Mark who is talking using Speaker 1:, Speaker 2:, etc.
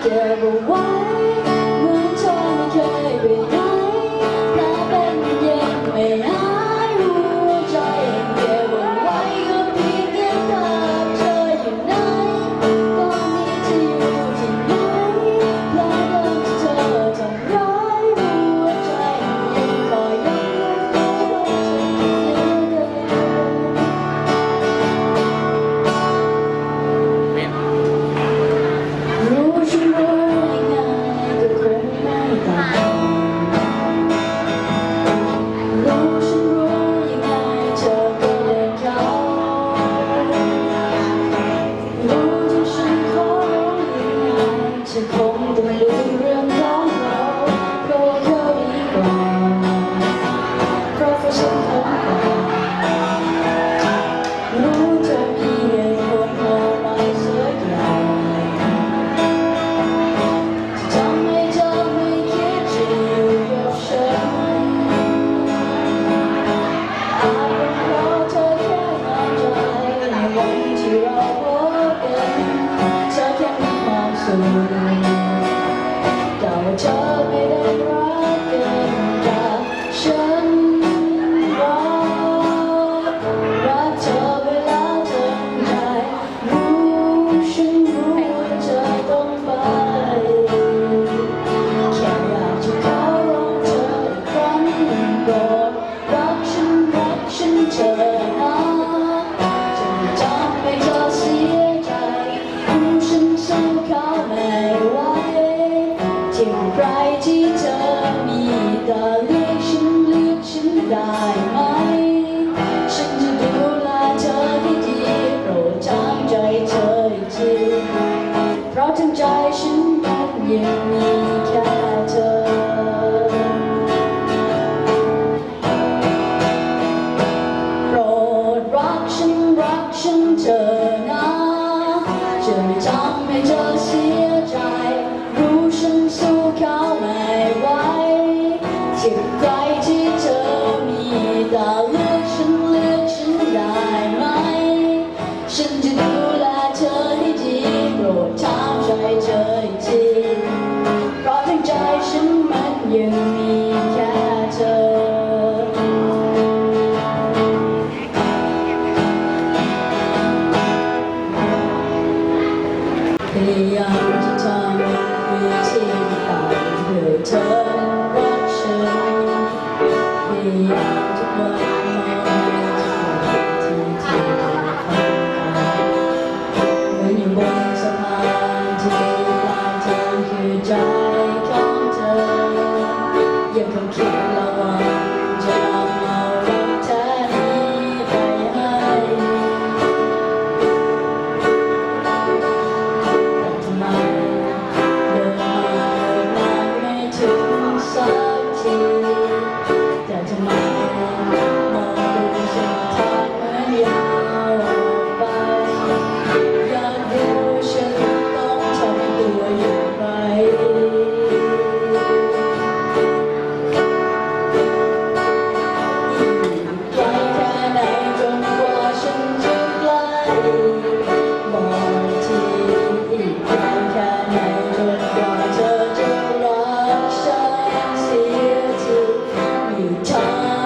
Speaker 1: ก็บเอาไว้เหมือนเธอไม่เคยไปไหนแผลเป็นยังไม่หายหัวใจเก็บเอาไว้ก็เพียงแค่ภาพเธออยู่ไหนตอนนี้เธออยู่ที่ไหนแผลเดิมที่เธอทำร้ายหัวใจยังคอยย้ำว่าเธอรู้ฉันรู้ยังไงก็คงไม่ต่างรู้ฉันรู้ยังไงเธอก็เดินเขารู้ที่ฉันขอร้องยังไงฉันคงต้องลืมเรื่องของเราเพราะว่าเขาดีกว่าเพราะว่าฉันคงกว่ารู้เธอมีเหตุผลอะไรสักอย่าง ทำให้เธอไม่คิดจะอยู่กับฉันอาจเป็นเพราะเธอแค่เข้าใจในวันที่เราพบกันเธอแค่มีความสุขแต่ว่าเธอไม่ได้รักกันจากฉันรักเธอเวลาเธอใจรู้ฉันรู้ว่าเธอต้องไป แค่อยากจะขอร้องเธออีกครั้งโปรดรักฉันเธอนะจะไม่ทำให้เธอเสียใจรู้ฉันสู้เขาไม่ไหวที่ใครที่เธอมีแต่เลือกฉันได้ไหมฉันจะดูแลเธอให้ดีโปรดถามใจเธออีกทีเพราะทั้งใจฉันมันยังมีแค่เธอโปรดรักฉันเธอนะจะไม่ทำให้เธอเสียใจรู้ฉันสู้เขาไม่ไหวที่ใครที่เธอมีแต่เลือกฉันได้ไหมฉันจะดูแลเธอให้ดีโปรดถามใจเธออีกทีเพราะทั้งใจฉันมันยังมีแค่เธอพยายามจะทำวิธีต่างเพื่อเธอนั้นรักฉันพยายามจะเปิดมองให้ทุกคนที่เธอทำเหมือนอยู่บนสะพานที่ปลายทางคือใจของเธอยังคงคิดระวังจะนำเอารักแท้นี้ไปให้แต่ทำไมเดินมาไม่ถึงสักทีแต่ทำไมมองดูเส้นทางเหมือนยาวออกไปอยากรู้ฉันต้องทำตัวอย่างไรไกลแค่ไหนจนกว่าฉันจะใกล้บอกทีอีกไกลแค่ไหนจนกว่าเธอจะรักฉันเสียทีอยู่ทาง